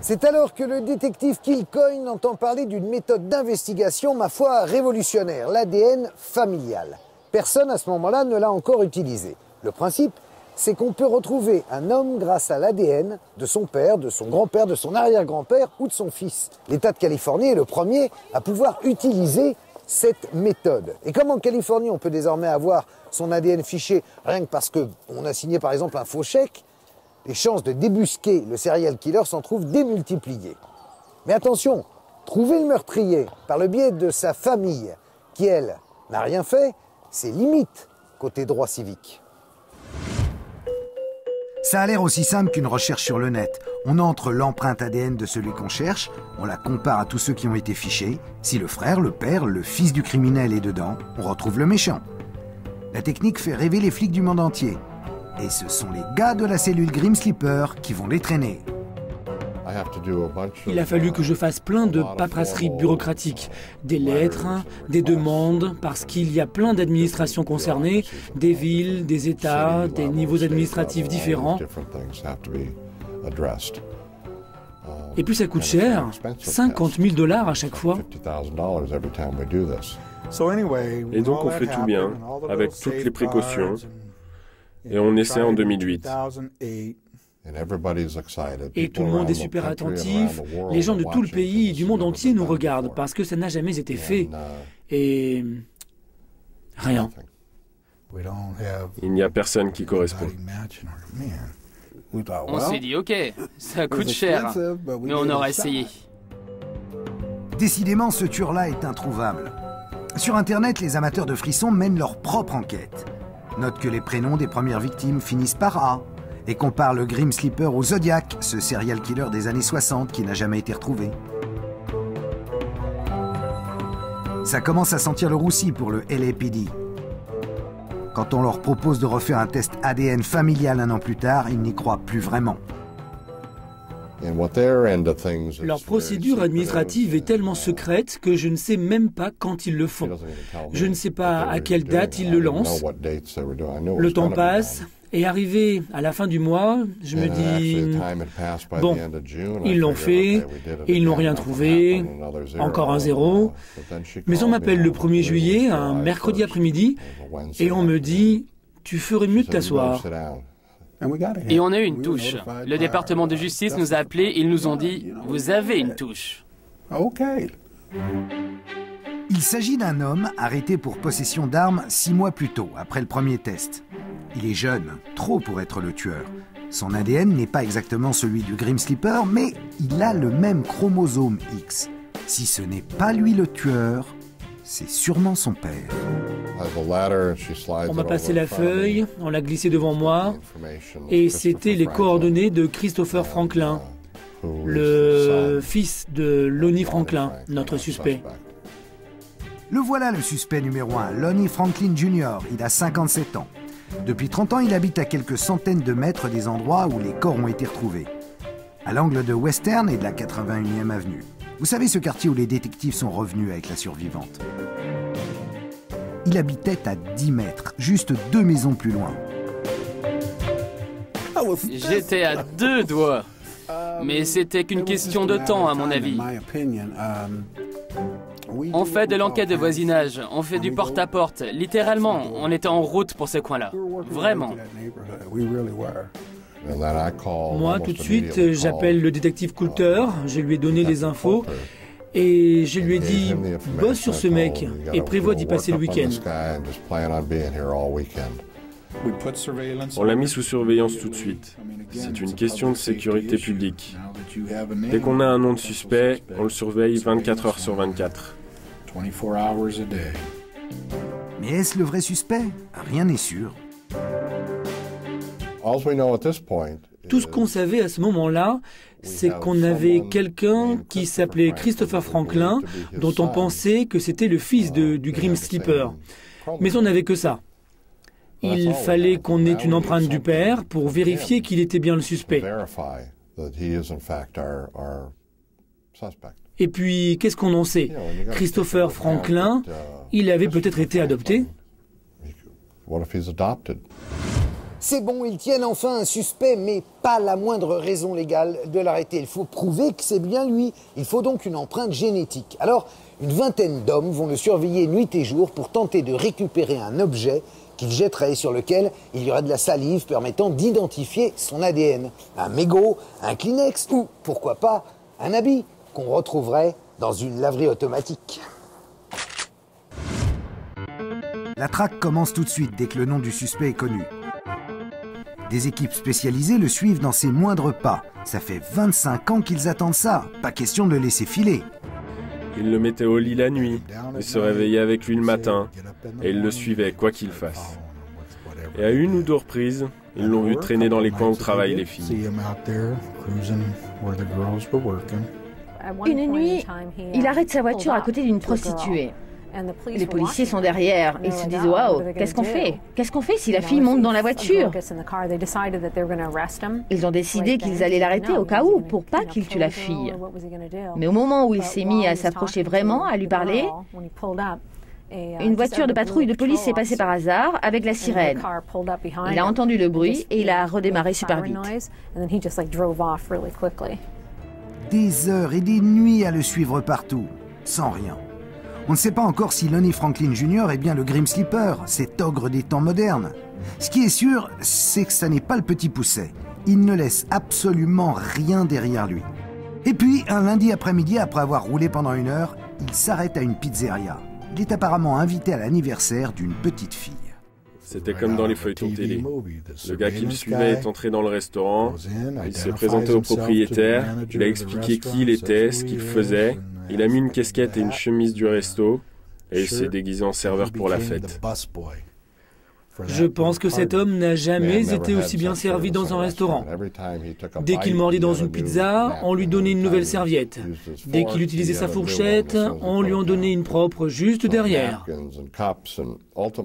C'est alors que le détective Kilcoyne entend parler d'une méthode d'investigation, ma foi, révolutionnaire, l'ADN familial. Personne à ce moment-là ne l'a encore utilisé. Le principe, c'est qu'on peut retrouver un homme grâce à l'ADN de son père, de son grand-père, de son arrière-grand-père ou de son fils. L'État de Californie est le premier à pouvoir utiliser cette méthode. Et comme en Californie, on peut désormais avoir son ADN fiché rien que parce qu'on a signé par exemple un faux chèque, les chances de débusquer le serial killer s'en trouvent démultipliées. Mais attention, trouver le meurtrier par le biais de sa famille, qui elle n'a rien fait, c'est limite côté droit civique. Ça a l'air aussi simple qu'une recherche sur le net. On entre l'empreinte ADN de celui qu'on cherche, on la compare à tous ceux qui ont été fichés. Si le frère, le père, le fils du criminel est dedans, on retrouve le méchant. La technique fait rêver les flics du monde entier. Et ce sont les gars de la cellule Grim Sleeper qui vont les traîner. Il a fallu que je fasse plein de paperasseries bureaucratiques, des lettres, des demandes, parce qu'il y a plein d'administrations concernées, des villes, des États, des niveaux administratifs différents. Et puis ça coûte cher, 50 000 $ à chaque fois. Et donc on fait tout bien, avec toutes les précautions, et on essaie en 2008. Et tout le monde est super attentif. Les gens de tout le pays, du monde entier nous regardent parce que ça n'a jamais été fait. Et... rien. Il n'y a personne qui correspond. On s'est dit, ok, ça coûte cher, mais on aura essayé. Décidément, ce tueur-là est introuvable. Sur Internet, les amateurs de frissons mènent leur propre enquête. Note que les prénoms des premières victimes finissent par A, et compare le Grim Sleeper au Zodiac, ce serial killer des années 60 qui n'a jamais été retrouvé. Ça commence à sentir le roussi pour le LAPD. Quand on leur propose de refaire un test ADN familial 1 an plus tard, ils n'y croient plus vraiment. Leur procédure administrative est tellement secrète que je ne sais même pas quand ils le font. Je ne sais pas à quelle date ils le lancent. Le temps passe. Et arrivé à la fin du mois, je me dis, bon, ils l'ont fait, et ils n'ont rien trouvé, encore un 0. Mais on m'appelle le 1er juillet, un mercredi après-midi, et on me dit, tu ferais mieux de t'asseoir. Et on a eu une touche. Le département de justice nous a appelés, ils nous ont dit, vous avez une touche. Il s'agit d'un homme arrêté pour possession d'armes 6 mois plus tôt, après le premier test. Il est jeune, trop pour être le tueur. Son ADN n'est pas exactement celui du Grim Sleeper, mais il a le même chromosome X. Si ce n'est pas lui le tueur, c'est sûrement son père. On m'a passé la feuille, on l'a glissée devant moi, et c'était les coordonnées de Christopher Franklin, le fils de Lonnie Franklin, notre suspect. Le voilà le suspect numéro 1, Lonnie Franklin Jr. Il a 57 ans. Depuis 30 ans, il habite à quelques centaines de mètres des endroits où les corps ont été retrouvés. À l'angle de Western et de la 81e avenue. Vous savez ce quartier où les détectives sont revenus avec la survivante. Il habitait à 10 mètres, juste 2 maisons plus loin. J'étais à 2 doigts. Mais c'était qu'une question de temps, à mon avis. On fait de l'enquête de voisinage, on fait du porte-à-porte. Littéralement, on était en route pour ce coin-là. Vraiment. Moi, tout de suite, j'appelle le détective Coulter, je lui ai donné les infos et je lui ai dit « Bosse sur ce mec et prévois d'y passer le week-end ». On l'a mis sous surveillance tout de suite. C'est une question de sécurité publique. Dès qu'on a un nom de suspect, on le surveille 24 heures sur 24. Mais est-ce le vrai suspect? Rien n'est sûr. Tout ce qu'on savait à ce moment-là, c'est qu'on avait quelqu'un qui s'appelait Christopher Franklin, dont on pensait que c'était le fils du Grim Sleeper. Mais on n'avait que ça. Il fallait qu'on ait une empreinte du père pour vérifier qu'il était bien le suspect. Et puis, qu'est-ce qu'on en sait? Christopher Franklin, il avait peut-être été adopté. C'est bon, ils tiennent enfin un suspect, mais pas la moindre raison légale de l'arrêter. Il faut prouver que c'est bien lui. Il faut donc une empreinte génétique. Alors, une vingtaine d'hommes vont le surveiller nuit et jour pour tenter de récupérer un objet qu'il jetterait, sur lequel il y aurait de la salive permettant d'identifier son ADN. Un mégot, un Kleenex ou, pourquoi pas, un habit qu'on retrouverait dans une laverie automatique. La traque commence tout de suite dès que le nom du suspect est connu. Des équipes spécialisées le suivent dans ses moindres pas. Ça fait 25 ans qu'ils attendent ça. Pas question de le laisser filer. Ils le mettaient au lit la nuit, ils se réveillaient avec lui le matin, et ils le suivaient quoi qu'il fasse. Et à une ou deux reprises, ils l'ont vu traîner dans les coins où travaillent les filles. Une nuit, il arrête sa voiture à côté d'une prostituée. Les policiers sont derrière. Ils se disent « Waouh, qu'est-ce qu'on fait? Qu'est-ce qu'on fait si la fille monte dans la voiture ?» Ils ont décidé qu'ils allaient l'arrêter au cas où, pour pas qu'il tue la fille. Mais au moment où il s'est mis à s'approcher vraiment, à lui parler, une voiture de patrouille de police est passée par hasard avec la sirène. Il a entendu le bruit et il a redémarré super vite. Des heures et des nuits à le suivre partout, sans rien. On ne sait pas encore si Lonnie Franklin Jr. est bien le Grim Sleeper, cet ogre des temps modernes. Ce qui est sûr, c'est que ça n'est pas le petit pousset. Il ne laisse absolument rien derrière lui. Et puis, un lundi après-midi, après avoir roulé pendant 1 heure, il s'arrête à une pizzeria. Il est apparemment invité à l'anniversaire d'une petite fille. C'était comme dans les feuilletons télé. Le gars qui le suivait est entré dans le restaurant, il s'est présenté au propriétaire, il a expliqué qui il était, ce qu'il faisait, il a mis une casquette et une chemise du resto, et il s'est déguisé en serveur pour la fête. Je pense que cet homme n'a jamais été aussi bien servi dans un restaurant. Dès qu'il mordait dans une pizza, on lui donnait une nouvelle serviette. Dès qu'il utilisait sa fourchette, on lui en donnait une propre juste derrière.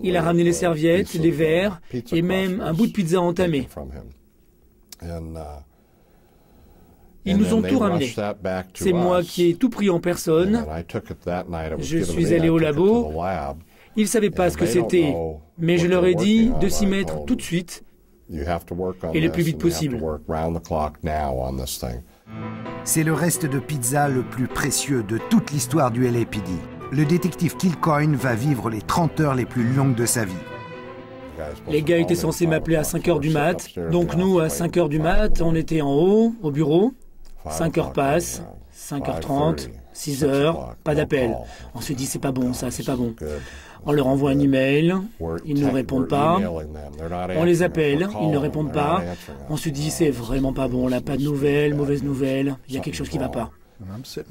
Il a ramené les serviettes, les verres et même un bout de pizza entamé. Ils nous ont tout ramené. C'est moi qui ai tout pris en personne. Je suis allé au labo. Ils ne savaient pas ce que c'était, mais je leur ai dit de s'y mettre tout de suite et le plus vite possible. C'est le reste de pizza le plus précieux de toute l'histoire du LAPD. Le détective Kilcoyne va vivre les 30 heures les plus longues de sa vie. Les gars étaient censés m'appeler à 5 heures du mat. Donc nous, à 5 heures du mat, on était en haut, au bureau. 5 heures passent, 5h30, 6 heures, pas d'appel. On se dit, c'est pas bon ça, c'est pas bon. On leur envoie un email, ils ne répondent pas. On les appelle, ils ne répondent pas. On se dit, c'est vraiment pas bon, là, pas de nouvelles, mauvaise nouvelle, il y a quelque chose qui va pas.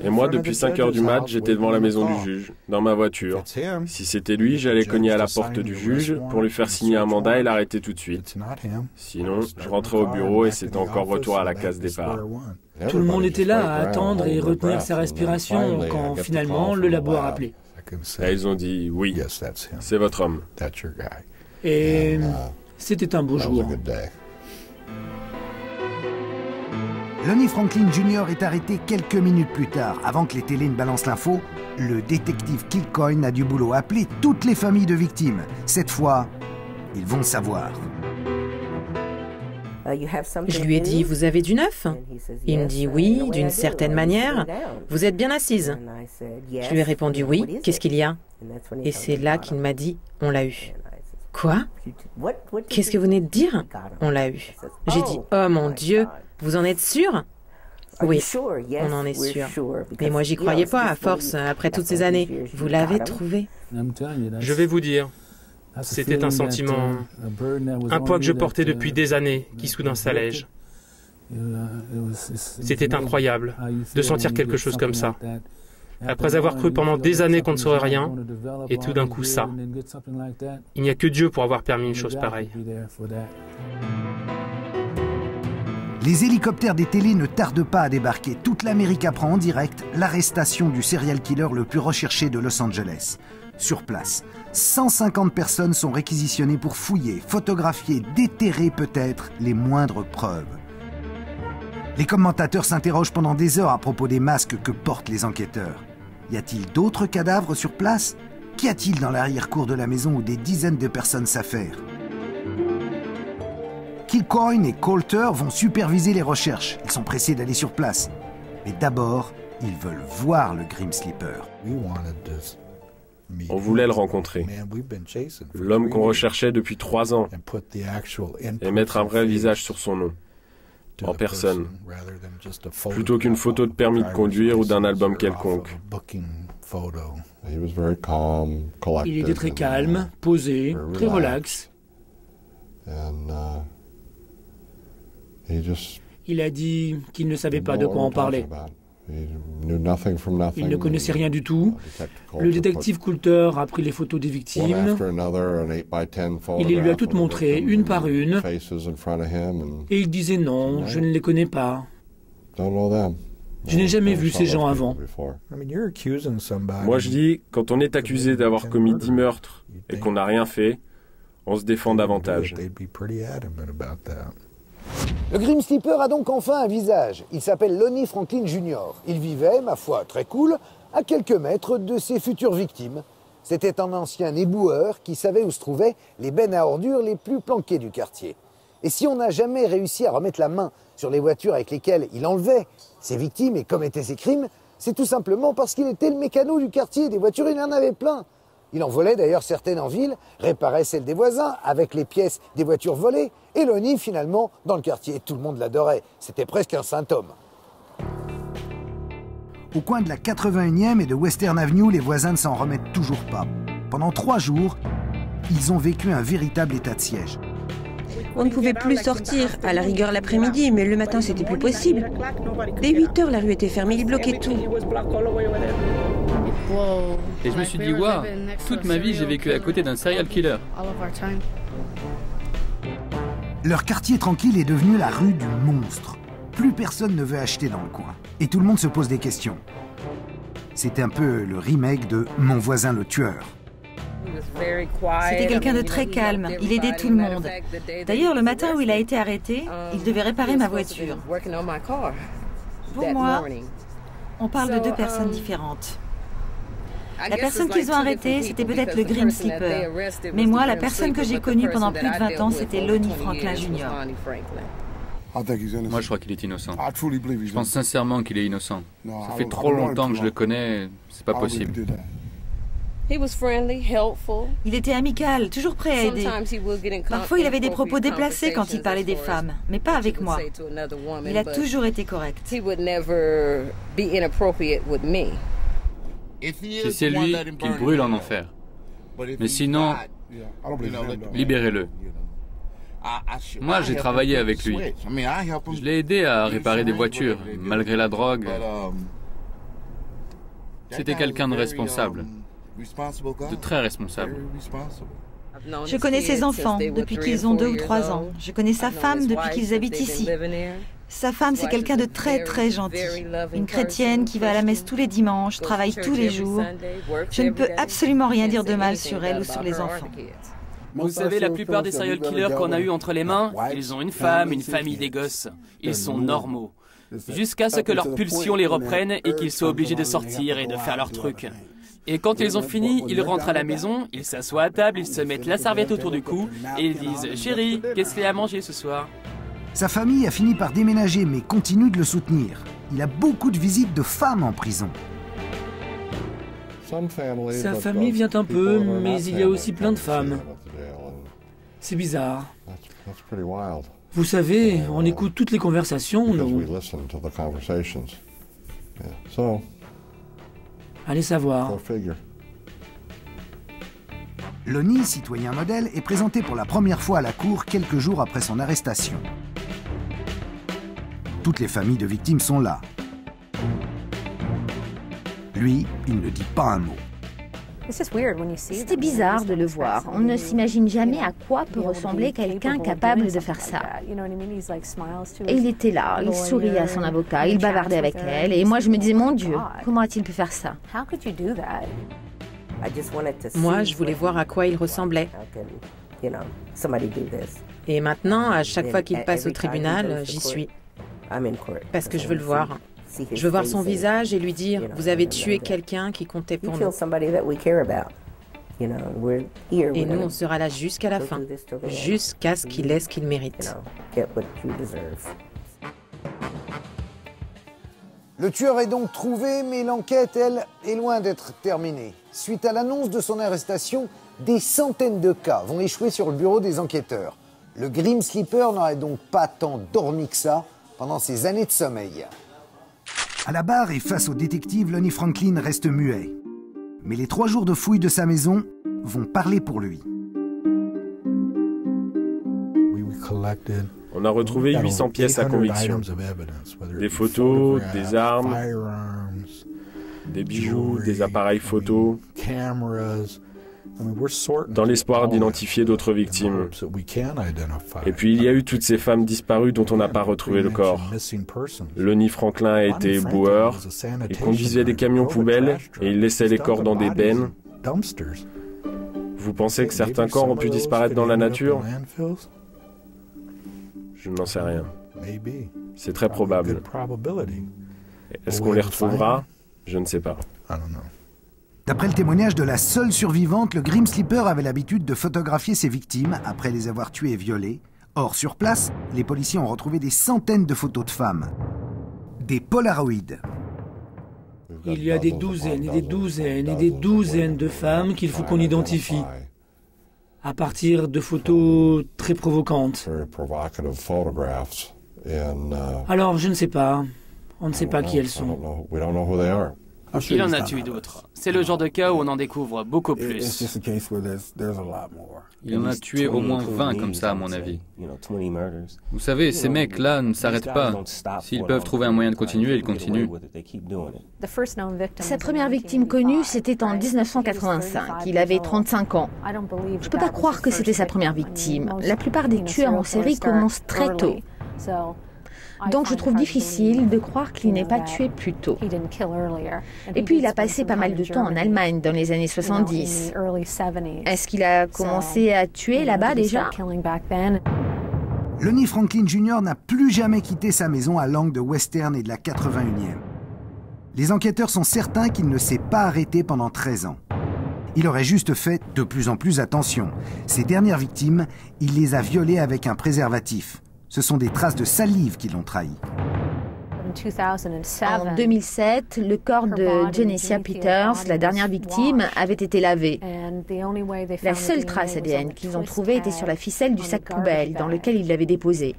Et moi, depuis 5 heures du mat, j'étais devant la maison du juge, dans ma voiture. Si c'était lui, j'allais cogner à la porte du juge pour lui faire signer un mandat et l'arrêter tout de suite. Sinon, je rentrais au bureau et c'était encore retour à la case départ. Tout le monde était là à attendre et retenir sa respiration quand finalement le labo a rappelé. Et ils ont dit oui, c'est votre homme. Et c'était un beau jour. Lonnie Franklin Jr. est arrêté quelques minutes plus tard. Avant que les télés ne balancent l'info, le détective Kilcoyne a du boulot. Appeler toutes les familles de victimes. Cette fois, ils vont savoir. Je lui ai dit, vous avez du neuf? Il me dit oui, d'une certaine manière. Vous êtes bien assise? Je lui ai répondu oui, qu'est-ce qu'il y a? Et c'est là qu'il m'a dit, on l'a eu. Quoi? Qu'est-ce que vous venez de dire? On l'a eu. J'ai dit, oh mon Dieu, vous en êtes sûr? Oui, on en est sûr. Mais moi, j'y croyais pas, à force, après toutes ces années. Vous l'avez trouvé? Je vais vous dire, c'était un sentiment, un poids que je portais depuis des années, qui soudain s'allège. C'était incroyable de sentir quelque chose comme ça. Après avoir cru pendant des années qu'on ne saurait rien, et tout d'un coup ça. Il n'y a que Dieu pour avoir permis une chose pareille. Les hélicoptères des télés ne tardent pas à débarquer. Toute l'Amérique apprend en direct l'arrestation du serial killer le plus recherché de Los Angeles. Sur place, 150 personnes sont réquisitionnées pour fouiller, photographier, déterrer peut-être les moindres preuves. Les commentateurs s'interrogent pendant des heures à propos des masques que portent les enquêteurs. Y a-t-il d'autres cadavres sur place? Qu'y a-t-il dans l'arrière-cour de la maison où des dizaines de personnes s'affairent? Kilcoyne et Coulter vont superviser les recherches. Ils sont pressés d'aller sur place. Mais d'abord, ils veulent voir le Grim Sleeper. On voulait le rencontrer. L'homme qu'on recherchait depuis 3 ans. Et mettre un vrai visage sur son nom. En personne. Plutôt qu'une photo de permis de conduire ou d'un album quelconque. Il était très calme, posé, très relax. Il a dit qu'il ne savait pas de quoi on parlait. Il ne connaissait rien du tout. Le détective Coulter a pris les photos des victimes. Il les lui a toutes montrées, une par une. Et il disait non, je ne les connais pas. Je n'ai jamais vu ces gens avant. Moi je dis, quand on est accusé d'avoir commis 10 meurtres et qu'on n'a rien fait, on se défend davantage. Le Grim Sleeper a donc enfin un visage. Il s'appelle Lonnie Franklin Jr. Il vivait, ma foi, très cool, à quelques mètres de ses futures victimes. C'était un ancien éboueur qui savait où se trouvaient les bennes à ordures les plus planquées du quartier. Et si on n'a jamais réussi à remettre la main sur les voitures avec lesquelles il enlevait ses victimes et commettait ses crimes, c'est tout simplement parce qu'il était le mécano du quartier. Des voitures, il en avait plein. Il en volait d'ailleurs certaines en ville, réparait celles des voisins avec les pièces des voitures volées. Et Lonnie, finalement, dans le quartier, tout le monde l'adorait. C'était presque un saint homme. Au coin de la 81e et de Western Avenue, les voisins ne s'en remettent toujours pas. Pendant 3 jours, ils ont vécu un véritable état de siège. On ne pouvait plus sortir, à la rigueur l'après-midi, mais le matin c'était plus possible. Dès 8 heures, la rue était fermée, ils bloquaient tout. Et je me suis dit, waouh, toute ma vie j'ai vécu à côté d'un serial killer. Leur quartier tranquille est devenu la rue du monstre. Plus personne ne veut acheter dans le coin. Et tout le monde se pose des questions. C'est un peu le remake de Mon voisin le tueur. C'était quelqu'un de très calme, il aidait tout le monde. D'ailleurs, le matin où il a été arrêté, il devait réparer ma voiture. Pour moi, on parle de 2 personnes différentes. La personne qu'ils ont arrêtée, c'était peut-être le Grim Sleeper. Mais moi, la personne que j'ai connue pendant plus de 20 ans, c'était Lonnie Franklin Jr. Moi, je crois qu'il est innocent. Je pense sincèrement qu'il est innocent. Ça fait trop longtemps que je le connais, c'est pas possible. Il était amical, toujours prêt à aider. Parfois, il avait des propos déplacés quand il parlait des femmes, mais pas avec moi. Il a toujours été correct. Si c'est lui, qu'il brûle en enfer. Mais sinon, libérez-le. Moi, j'ai travaillé avec lui. Je l'ai aidé à réparer des voitures, malgré la drogue. C'était quelqu'un de responsable. De très responsable. Je connais ses enfants depuis qu'ils ont 2 ou 3 ans. Je connais sa femme depuis qu'ils habitent ici. Sa femme, c'est quelqu'un de très très gentil. Une chrétienne qui va à la messe tous les dimanches, travaille tous les jours. Je ne peux absolument rien dire de mal sur elle ou sur les enfants. Vous savez, la plupart des serial killers qu'on a eu entre les mains, ils ont une femme, une famille, des gosses. Ils sont normaux. Jusqu'à ce que leurs pulsions les reprennent et qu'ils soient obligés de sortir et de faire leurs trucs. Et quand ils ont fini, ils rentrent à la maison, ils s'assoient à table, ils se mettent la serviette autour du cou et ils disent « Chérie, qu'est-ce qu'il y a à manger ce soir ?» Sa famille a fini par déménager, mais continue de le soutenir. Il a beaucoup de visites de femmes en prison. Sa famille vient un peu, mais il y a aussi plein de femmes. C'est bizarre. Vous savez, on écoute toutes les conversations, nous. Allez savoir. Lonnie, citoyen modèle, est présenté pour la première fois à la cour quelques jours après son arrestation. Toutes les familles de victimes sont là. Lui, il ne dit pas un mot. C'était bizarre de le voir. On ne s'imagine jamais à quoi peut ressembler quelqu'un capable de faire ça. Et il était là, il souriait à son avocat, il bavardait avec elle, et moi je me disais, mon Dieu, comment a-t-il pu faire ça? Moi, je voulais voir à quoi il ressemblait. Et maintenant, à chaque fois qu'il passe au tribunal, j'y suis. Parce que je veux le voir. Je veux voir son visage et lui dire « Vous avez tué quelqu'un qui comptait pour nous. » Et nous, on sera là jusqu'à la fin, jusqu'à ce qu'il ait ce qu'il mérite. Le tueur est donc trouvé, mais l'enquête, elle, est loin d'être terminée. Suite à l'annonce de son arrestation, des centaines de cas vont échouer sur le bureau des enquêteurs. Le Grim Sleeper n'aurait donc pas tant dormi que ça pendant ses années de sommeil. À la barre et face au détective, Lonnie Franklin reste muet. Mais les 3 jours de fouille de sa maison vont parler pour lui. On a retrouvé 800 pièces à conviction. Des photos, des armes, des bijoux, des appareils photo, dans l'espoir d'identifier d'autres victimes. Et puis il y a eu toutes ces femmes disparues dont on n'a pas retrouvé le corps. Lonnie Franklin a été éboueur, il conduisait des camions poubelles et il laissait les corps dans des bennes. Vous pensez que certains corps ont pu disparaître dans la nature? Je n'en sais rien. C'est très probable. Est-ce qu'on les retrouvera? Je ne sais pas. D'après le témoignage de la seule survivante, le Grim Sleeper avait l'habitude de photographier ses victimes après les avoir tuées et violées. Or, sur place, les policiers ont retrouvé des centaines de photos de femmes. Des Polaroids. Il y a des douzaines et des douzaines et des douzaines de femmes qu'il faut qu'on identifie. À partir de photos très provocantes. Alors, je ne sais pas. On ne sait pas qui elles sont. Il en a tué d'autres. C'est le genre de cas où on en découvre beaucoup plus. Il en a tué au moins 20 comme ça, à mon avis. Vous savez, ces mecs-là ne s'arrêtent pas. S'ils peuvent trouver un moyen de continuer, ils continuent. Sa première victime connue, c'était en 1985. Il avait 35 ans. Je ne peux pas croire que c'était sa première victime. La plupart des tueurs en série commencent très tôt. Donc je trouve difficile de croire qu'il n'ait pas tué plus tôt. Et puis il a passé pas mal de temps en Allemagne dans les années 70. Est-ce qu'il a commencé à tuer là-bas déjà? Lonnie Franklin Jr. n'a plus jamais quitté sa maison à l'angle de Western et de la 81e. Les enquêteurs sont certains qu'il ne s'est pas arrêté pendant 13 ans. Il aurait juste fait de plus en plus attention. Ses dernières victimes, il les a violées avec un préservatif. Ce sont des traces de salive qui l'ont trahi. En 2007, le corps de Genesia Peters, la dernière victime, avait été lavé. La seule trace ADN qu'ils ont trouvée était sur la ficelle du sac poubelle dans lequel il l'avait déposée.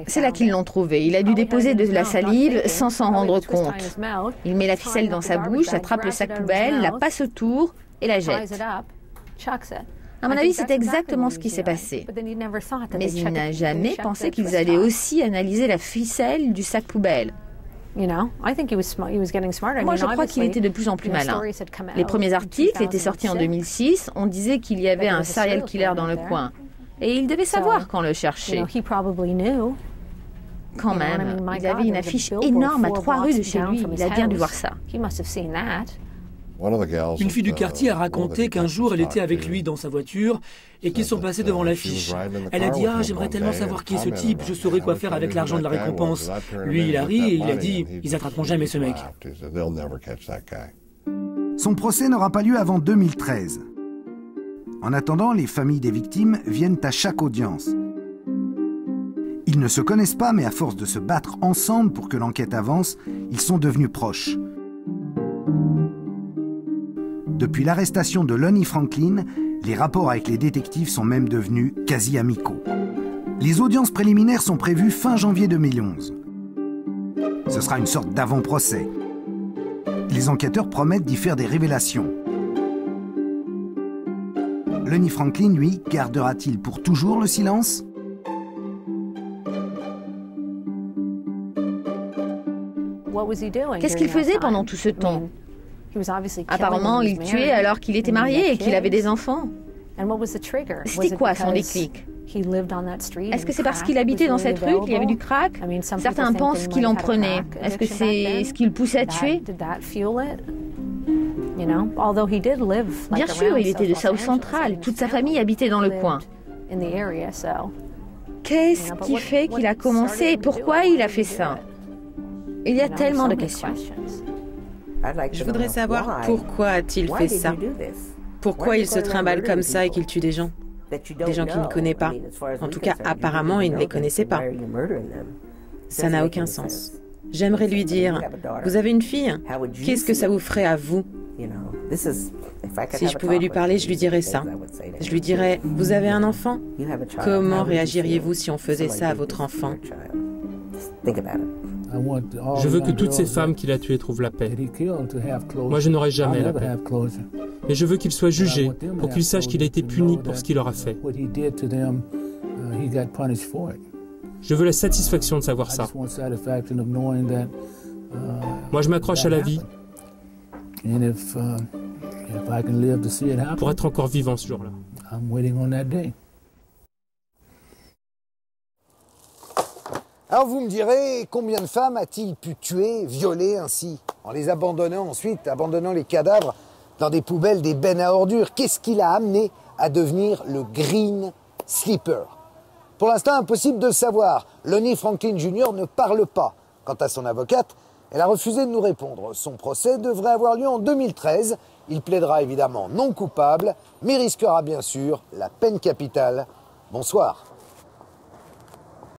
C'est là qu'ils l'ont trouvé. Il a dû déposer de la salive sans s'en rendre compte. Il met la ficelle dans sa bouche, attrape le sac poubelle, la passe autour et la jette. À mon avis, c'est exactement ce qui s'est passé. Mais il n'a jamais pensé qu'ils allaient aussi analyser la ficelle du sac poubelle. Moi, je crois qu'il était de plus en plus malin. Les premiers articles étaient sortis en 2006. On disait qu'il y avait un serial killer dans le coin. Et il devait savoir qu'on le cherchait. Quand même, il avait une affiche énorme à 3 rues de chez lui. Il a bien dû voir ça. Une fille du quartier a raconté qu'un jour elle était avec lui dans sa voiture et qu'ils sont passés devant l'affiche. Elle a dit « Ah, j'aimerais tellement savoir qui est ce type, je saurais quoi faire avec l'argent de la récompense. » Lui, il a ri et il a dit « Ils attraperont jamais ce mec. » Son procès n'aura pas lieu avant 2013. En attendant, les familles des victimes viennent à chaque audience. Ils ne se connaissent pas, mais à force de se battre ensemble pour que l'enquête avance, ils sont devenus proches. Depuis l'arrestation de Lonnie Franklin, les rapports avec les détectives sont même devenus quasi amicaux. Les audiences préliminaires sont prévues fin janvier 2011. Ce sera une sorte d'avant-procès. Les enquêteurs promettent d'y faire des révélations. Lonnie Franklin, lui, gardera-t-il pour toujours le silence ? Qu'est-ce qu'il faisait pendant tout ce temps? Apparemment, il tuait alors qu'il était marié et qu'il avait des enfants. C'était quoi son déclic? Est-ce que c'est parce qu'il habitait dans cette rue qu'il y avait du crack? Certains pensent qu'il en prenait. Est-ce que c'est ce qui le poussait à tuer? Bien sûr, il était de South Central. Toute sa famille habitait dans le coin. Qu'est-ce qui fait qu'il a commencé et pourquoi il a fait ça? Il y a tellement de questions. Je voudrais savoir pourquoi a-t-il fait ça? Pourquoi il se trimballe comme ça et qu'il tue des gens? Des gens qu'il ne connaît pas. En tout cas, apparemment, il ne les connaissait pas. Ça n'a aucun sens. J'aimerais lui dire, vous avez une fille? Qu'est-ce que ça vous ferait à vous? Si je pouvais lui parler, je lui dirais ça. Je lui dirais, vous avez un enfant? Comment réagiriez-vous si on faisait ça à votre enfant? Je veux que toutes ces femmes qu'il a tuées trouvent la paix. Moi, je n'aurai jamais la paix. Mais je veux qu'il soit jugé pour qu'il sache qu'il a été puni pour ce qu'il leur a fait. Je veux la satisfaction de savoir ça. Moi, je m'accroche à la vie pour être encore vivant ce jour-là. Alors vous me direz, combien de femmes a-t-il pu tuer, violer ainsi, en les abandonnant ensuite, abandonnant les cadavres dans des poubelles, des bennes à ordures? Qu'est-ce qui l'a amené à devenir le Green Sleeper? Pour l'instant, impossible de le savoir. Lonnie Franklin Jr. ne parle pas. Quant à son avocate, elle a refusé de nous répondre. Son procès devrait avoir lieu en 2013. Il plaidera évidemment non coupable, mais risquera bien sûr la peine capitale. Bonsoir.